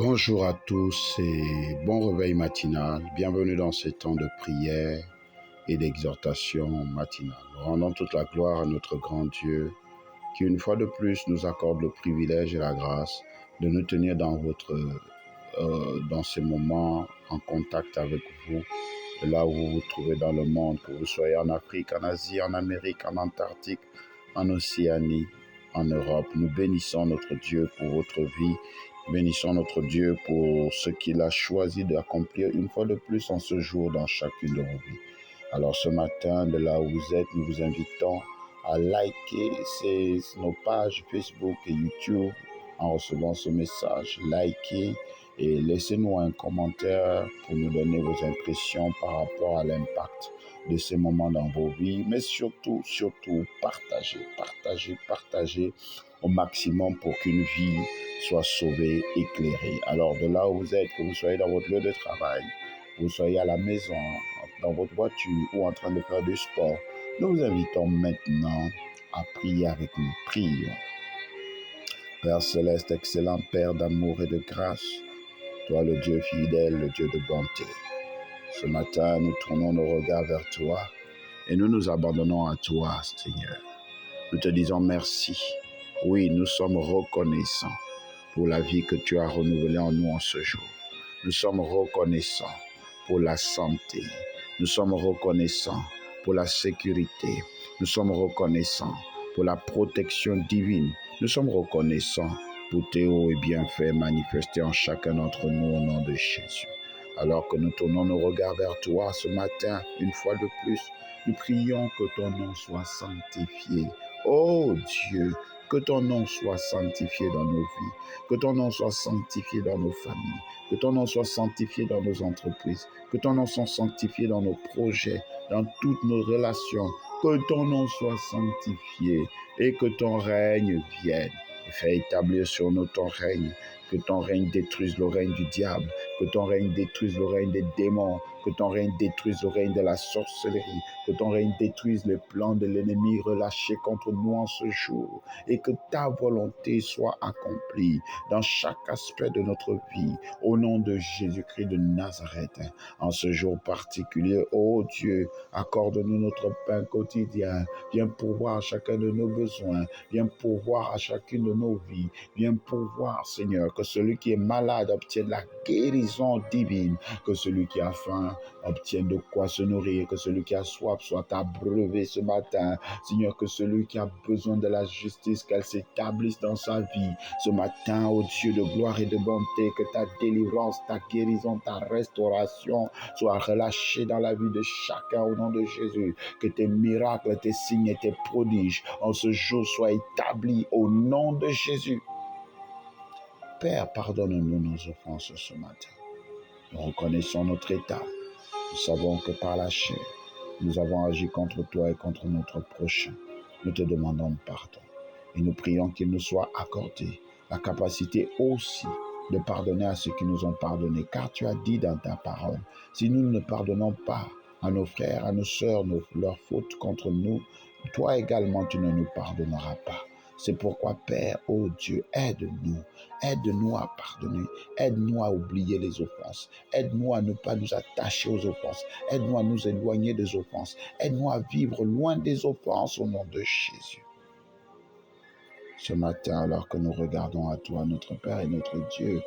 Bonjour à tous et bon réveil matinal. Bienvenue dans ces temps de prière et d'exhortation matinale. Nous rendons toute la gloire à notre grand Dieu qui, une fois de plus, nous accorde le privilège et la grâce de nous tenir dans ces moments en contact avec vous, là où vous vous trouvez dans le monde, que vous soyez en Afrique, en Asie, en Amérique, en Antarctique, en Océanie, en Europe. Nous bénissons notre Dieu pour votre vie. Bénissons notre Dieu pour ce qu'il a choisi d'accomplir une fois de plus en ce jour dans chacune de vos vies. Alors ce matin, de là où vous êtes, nous vous invitons à liker nos pages Facebook et YouTube en recevant ce message. Likez et laissez-nous un commentaire pour nous donner vos impressions par rapport à l'impact de ces moments dans vos vies. Mais surtout, partagez au maximum pour qu'une vie soit sauvée, éclairée. Alors de là où vous êtes, que vous soyez dans votre lieu de travail, que vous soyez à la maison, dans votre voiture ou en train de faire du sport, nous vous invitons maintenant à prier avec nous. Prions. Père céleste, excellent Père d'amour et de grâce, toi le Dieu fidèle, le Dieu de bonté. Ce matin, nous tournons nos regards vers toi et nous nous abandonnons à toi, Seigneur. Nous te disons merci. Oui, nous sommes reconnaissants pour la vie que tu as renouvelée en nous en ce jour. Nous sommes reconnaissants pour la santé. Nous sommes reconnaissants pour la sécurité. Nous sommes reconnaissants pour la protection divine. Nous sommes reconnaissants pour tes hauts et bienfaits manifestés en chacun d'entre nous au nom de Jésus. Alors que nous tournons nos regards vers toi ce matin, une fois de plus, nous prions que ton nom soit sanctifié. Oh Dieu, que ton nom soit sanctifié dans nos vies, que ton nom soit sanctifié dans nos familles, que ton nom soit sanctifié dans nos entreprises, que ton nom soit sanctifié dans nos projets, dans toutes nos relations, que ton nom soit sanctifié et que ton règne vienne. Fais établir sur nous ton règne, que ton règne détruise le règne du diable, que ton règne détruise le règne des démons, que ton règne détruise le règne de la sorcellerie, que ton règne détruise les plans de l'ennemi relâchés contre nous en ce jour, et que ta volonté soit accomplie dans chaque aspect de notre vie, au nom de Jésus-Christ de Nazareth. En ce jour particulier, ô Dieu, accorde-nous notre pain quotidien, viens pourvoir à chacun de nos besoins, viens pourvoir à chacune de nos vies, viens pourvoir, Seigneur, que celui qui est malade obtienne la guérison divine, que celui qui a faim obtienne de quoi se nourrir, que celui qui a soif soit abreuvé ce matin, Seigneur, que celui qui a besoin de la justice, qu'elle s'établisse dans sa vie ce matin, ô Dieu de gloire et de bonté, que ta délivrance, ta guérison, ta restauration soient relâchées dans la vie de chacun au nom de Jésus, que tes miracles, tes signes et tes prodiges en ce jour soient établis au nom de Jésus. Père, pardonne-nous nos offenses ce matin. Nous reconnaissons notre état. Nous savons que par la chair, nous avons agi contre toi et contre notre prochain. Nous te demandons pardon. Et nous prions qu'il nous soit accordé la capacité aussi de pardonner à ceux qui nous ont pardonné. Car tu as dit dans ta parole, si nous ne pardonnons pas à nos frères, à nos sœurs, leurs fautes contre nous, toi également tu ne nous pardonneras pas. C'est pourquoi, Père, ô Dieu, aide-nous à pardonner, aide-nous à oublier les offenses, aide-nous à ne pas nous attacher aux offenses, aide-nous à nous éloigner des offenses, aide-nous à vivre loin des offenses au nom de Jésus. Ce matin, alors que nous regardons à toi, notre Père et notre Dieu,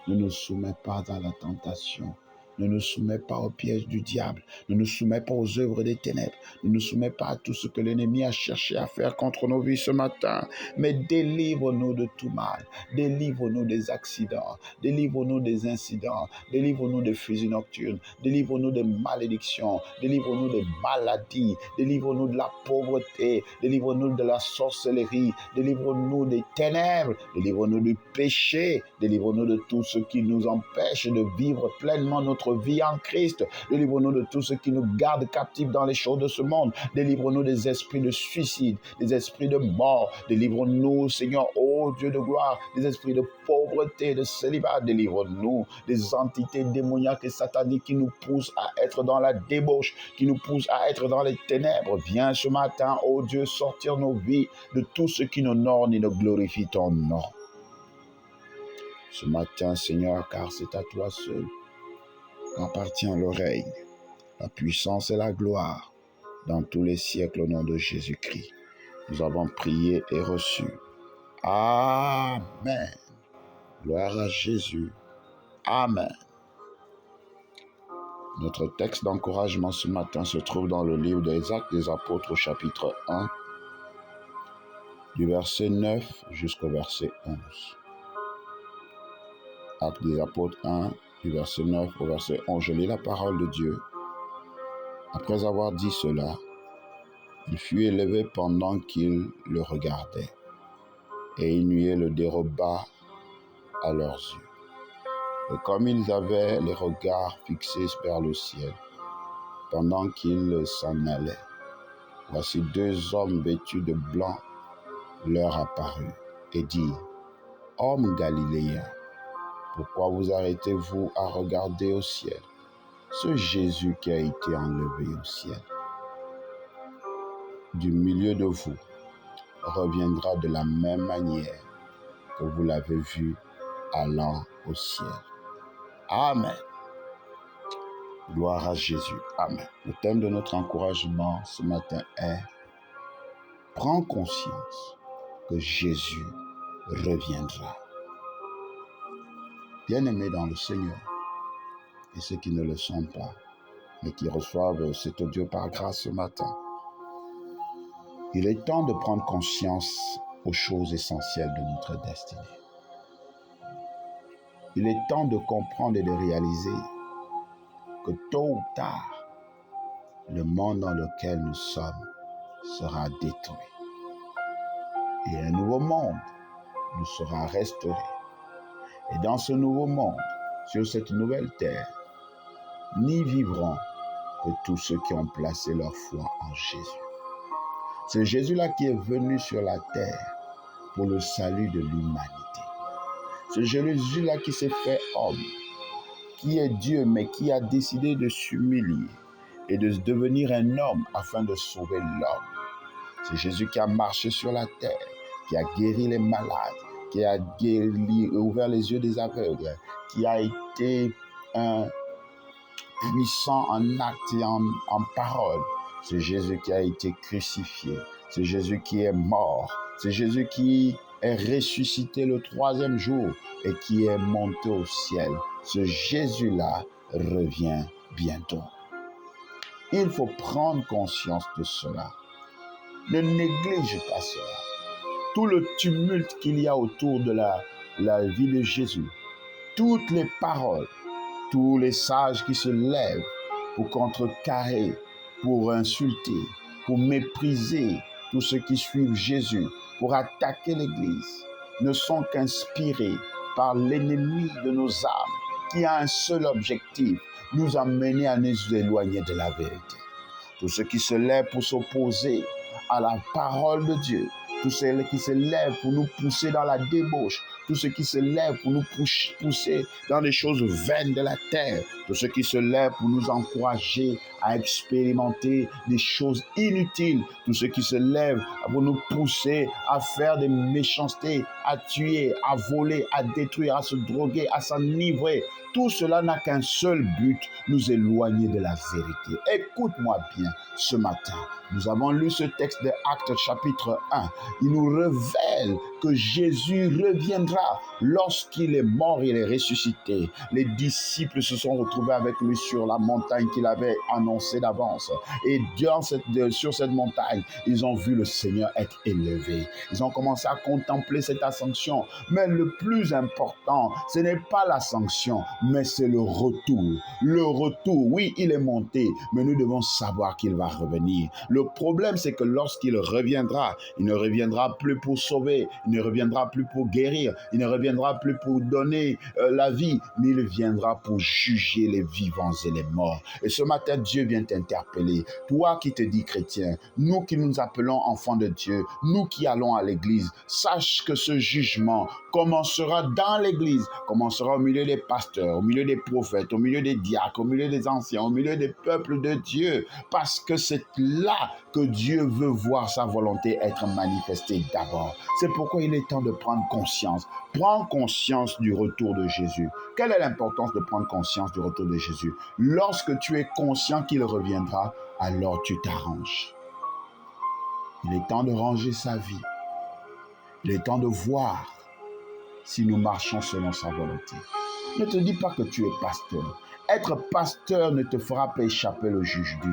ne nous soumets pas à la tentation. Ne nous soumets pas au piège du diable. Ne nous soumets pas aux œuvres des ténèbres. Ne nous soumets pas à tout ce que l'ennemi a cherché à faire contre nos vies ce matin. Mais délivre-nous de tout mal. Délivre-nous des accidents. Délivre-nous des incidents. Délivre-nous des fusils nocturnes. Délivre-nous des malédictions. Délivre-nous des maladies. Délivre-nous de la pauvreté. Délivre-nous de la sorcellerie. Délivre-nous des ténèbres. Délivre-nous du péché. Délivre-nous de tout ce qui nous empêche de vivre pleinement notre vie en Christ. Délivre-nous de tout ce qui nous garde captifs dans les choses de ce monde. Délivre-nous des esprits de suicide, des esprits de mort. Délivre-nous, Seigneur, ô Dieu de gloire, des esprits de pauvreté, de célibat. Délivre-nous des entités démoniaques et sataniques qui nous poussent à être dans la débauche, qui nous poussent à être dans les ténèbres. Viens ce matin, ô Dieu, sortir nos vies de tout ce qui n'honore ni ne glorifie ton nom. ce matin, Seigneur, car c'est à toi seul qu'appartient le règne, la puissance et la gloire dans tous les siècles au nom de Jésus-Christ. Nous avons prié et reçu. Amen. Gloire à Jésus. Amen. Notre texte d'encouragement ce matin se trouve dans le livre des Actes des Apôtres au chapitre 1, du verset 9 jusqu'au verset 11. Actes des Apôtres 1, du verset 9 au verset 11. Je lis la parole de Dieu. Après avoir dit cela, il fut élevé pendant qu'ils le regardaient, et une nuée le déroba à leurs yeux. Et comme ils avaient les regards fixés vers le ciel, pendant qu'ils s'en allaient, voici deux hommes vêtus de blanc leur apparurent et dirent: Hommes galiléens, pourquoi vous arrêtez-vous à regarder au ciel? Ce Jésus qui a été enlevé au ciel, du milieu de vous, reviendra de la même manière que vous l'avez vu allant au ciel. Amen. Gloire à Jésus. Amen. Le thème de notre encouragement ce matin est: prends conscience que Jésus reviendra. Bien-aimés dans le Seigneur, et ceux qui ne le sont pas, mais qui reçoivent cet audio par grâce ce matin, il est temps de prendre conscience aux choses essentielles de notre destinée. Il est temps de comprendre et de réaliser que tôt ou tard, le monde dans lequel nous sommes sera détruit. Et un nouveau monde nous sera restauré. Et dans ce nouveau monde, sur cette nouvelle terre, n'y vivront que tous ceux qui ont placé leur foi en Jésus. C'est Jésus-là qui est venu sur la terre pour le salut de l'humanité. C'est Jésus-là qui s'est fait homme, qui est Dieu, mais qui a décidé de s'humilier et de devenir un homme afin de sauver l'homme. C'est Jésus qui a marché sur la terre, qui a guéri les malades, qui a ouvert les yeux des aveugles, qui a été un puissant en actes et en parole. C'est Jésus qui a été crucifié. C'est Jésus qui est mort. C'est Jésus qui est ressuscité le troisième jour et qui est monté au ciel. Ce Jésus-là revient bientôt. Il faut prendre conscience de cela. Ne néglige pas cela. Tout le tumulte qu'il y a autour de la vie de Jésus, toutes les paroles, tous les sages qui se lèvent pour contrecarrer, pour insulter, pour mépriser tous ceux qui suivent Jésus, pour attaquer l'Église, ne sont qu'inspirés par l'ennemi de nos âmes, qui a un seul objectif: nous amener à nous éloigner de la vérité. Tous ceux qui se lèvent pour s'opposer à la parole de Dieu, tous ceux qui se lèvent pour nous pousser dans la débauche, tous ceux qui se lèvent pour nous pousser dans les choses vaines de la terre, tous ceux qui se lèvent pour nous encourager à expérimenter des choses inutiles, tous ceux qui se lèvent pour nous pousser à faire des méchancetés, à tuer, à voler, à détruire, à se droguer, à s'enivrer. Tout cela n'a qu'un seul but: nous éloigner de la vérité. Écoute-moi bien ce matin. Nous avons lu ce texte de Actes chapitre 1. Il nous révèle que Jésus reviendra lorsqu'il est mort, il est ressuscité. Les disciples se sont retrouvés avec lui sur la montagne qu'il avait annoncée d'avance. Et sur cette montagne, ils ont vu le Seigneur être élevé. Ils ont commencé à contempler cette ascension. Mais le plus important, ce n'est pas l'ascension, mais c'est le retour. Le retour, oui, il est monté, mais nous devons savoir qu'il va revenir. Le problème, c'est que lorsqu'il reviendra, il ne reviendra plus pour sauver, il ne reviendra plus pour guérir, il ne reviendra plus pour donner la vie, mais il viendra pour juger les vivants et les morts. Et ce matin, Dieu vient t'interpeller. Toi qui te dis chrétien, nous qui nous appelons enfants de Dieu, nous qui allons à l'église, sache que ce jugement commencera dans l'Église, commencera au milieu des pasteurs, au milieu des prophètes, au milieu des diacres, au milieu des anciens, au milieu des peuples de Dieu, parce que c'est là que Dieu veut voir sa volonté être manifestée d'abord. C'est pourquoi il est temps de prendre conscience. Prends conscience du retour de Jésus. Quelle est l'importance de prendre conscience du retour de Jésus? Lorsque tu es conscient qu'il reviendra, alors tu t'arranges. Il est temps de ranger sa vie. Il est temps de voir si nous marchons selon sa volonté. Ne te dis pas que tu es pasteur. Être pasteur ne te fera pas échapper du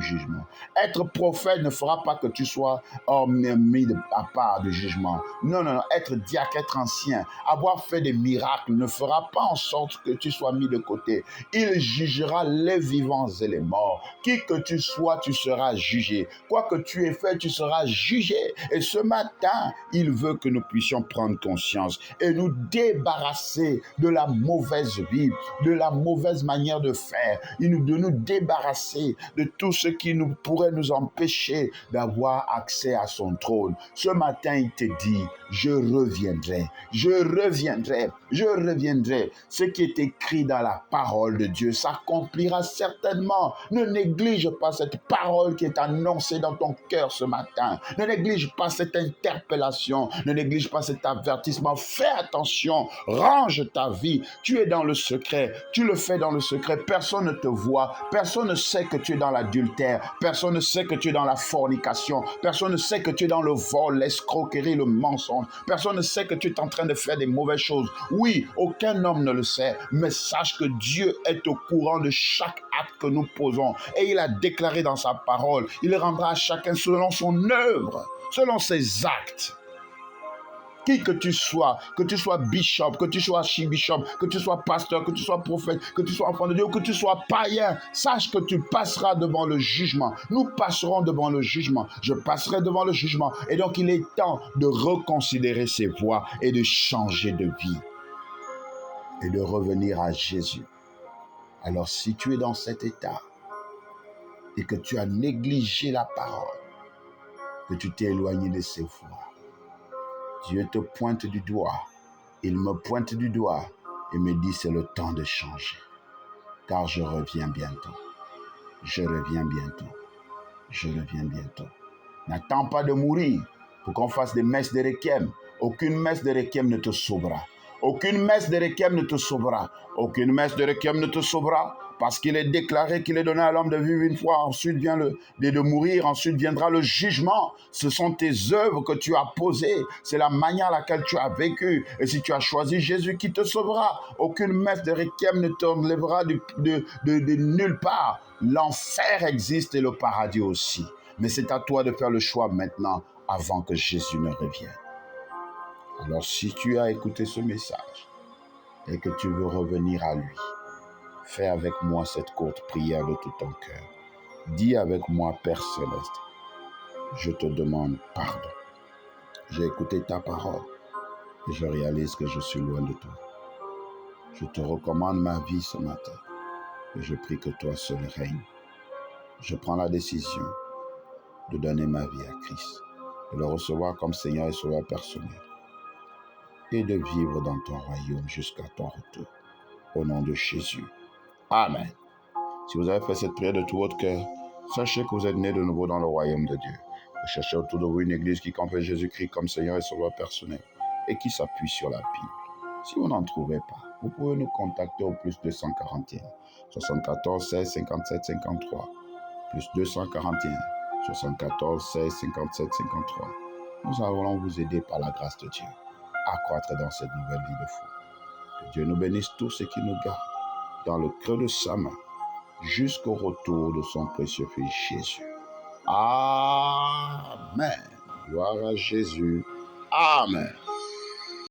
jugement. Être prophète ne fera pas que tu sois mis à part du jugement. Non, non, non. Être diacre, être ancien, avoir fait des miracles ne fera pas en sorte que tu sois mis de côté. Il jugera les vivants et les morts. Qui que tu sois, tu seras jugé. Quoi que tu aies fait, tu seras jugé. Et ce matin, il veut que nous puissions prendre conscience et nous débarrasser de la mauvaise vie, de la mauvaise manière de faire, de nous débarrasser de tout ce qui pourrait nous empêcher d'avoir accès à son trône. Ce matin, il te dit, je reviendrai, je reviendrai, je reviendrai. Ce qui est écrit dans la parole de Dieu s'accomplira certainement. Ne néglige pas cette parole qui est annoncée dans ton cœur ce matin. Ne néglige pas cette interpellation. Ne néglige pas cet avertissement. Fais attention. Range ta vie. Tu es dans le secret. Tu le fais dans le secret. Personne ne te voit. Personne ne sait que tu es dans l'adultère. Personne ne sait que tu es dans la fornication. Personne ne sait que tu es dans le vol, l'escroquerie, le mensonge. Personne ne sait que tu es en train de faire des mauvaises choses. Oui, aucun homme ne le sait. Mais sache que Dieu est au courant de chaque acte que nous posons. Et il a déclaré dans sa parole, il rendra à chacun selon son œuvre, selon ses actes. Qui que tu sois bishop, que tu sois archibishop, que tu sois pasteur, que tu sois prophète, que tu sois enfant de Dieu, que tu sois païen, sache que tu passeras devant le jugement. Nous passerons devant le jugement. Je passerai devant le jugement. Et donc, il est temps de reconsidérer ses voies et de changer de vie et de revenir à Jésus. Alors, si tu es dans cet état et que tu as négligé la parole, que tu t'es éloigné de ses voies, Dieu te pointe du doigt, il me pointe du doigt et me dit c'est le temps de changer, car je reviens bientôt, je reviens bientôt, je reviens bientôt. N'attends pas de mourir pour qu'on fasse des messes de requiem. Aucune messe de requiem ne te sauvera. Aucune messe de requiem ne te sauvera. Aucune messe de requiem ne te sauvera, parce qu'il est déclaré qu'il est donné à l'homme de vivre une fois, ensuite vient de mourir, ensuite viendra le jugement. Ce sont tes œuvres que tu as posées, c'est la manière à laquelle tu as vécu. Et si tu as choisi Jésus, qui te sauvera? Aucune messe de requiem ne t'enlèvera de nulle part. L'enfer existe et le paradis aussi. Mais c'est à toi de faire le choix maintenant, avant que Jésus ne revienne. Alors si tu as écouté ce message et que tu veux revenir à lui, fais avec moi cette courte prière de tout ton cœur. Dis avec moi, Père Céleste, je te demande pardon. J'ai écouté ta parole et je réalise que je suis loin de toi. Je te recommande ma vie ce matin et je prie que toi seul règne. Je prends la décision de donner ma vie à Christ, de le recevoir comme Seigneur et Sauveur personnel et de vivre dans ton royaume jusqu'à ton retour. Au nom de Jésus. Amen. Si vous avez fait cette prière de tout votre cœur, sachez que vous êtes nés de nouveau dans le royaume de Dieu. Vous cherchez autour de vous une église qui confesse Jésus-Christ comme Seigneur et Sauveur personnel et qui s'appuie sur la Bible. Si vous n'en trouvez pas, vous pouvez nous contacter au plus 241 74 16 57 53 plus 241 74 16 57 53. Nous allons vous aider par la grâce de Dieu à croître dans cette nouvelle vie de foi. Que Dieu nous bénisse tous et qui nous garde dans le creux de sa main jusqu'au retour de son précieux Fils Jésus. Amen. Gloire à Jésus. Amen.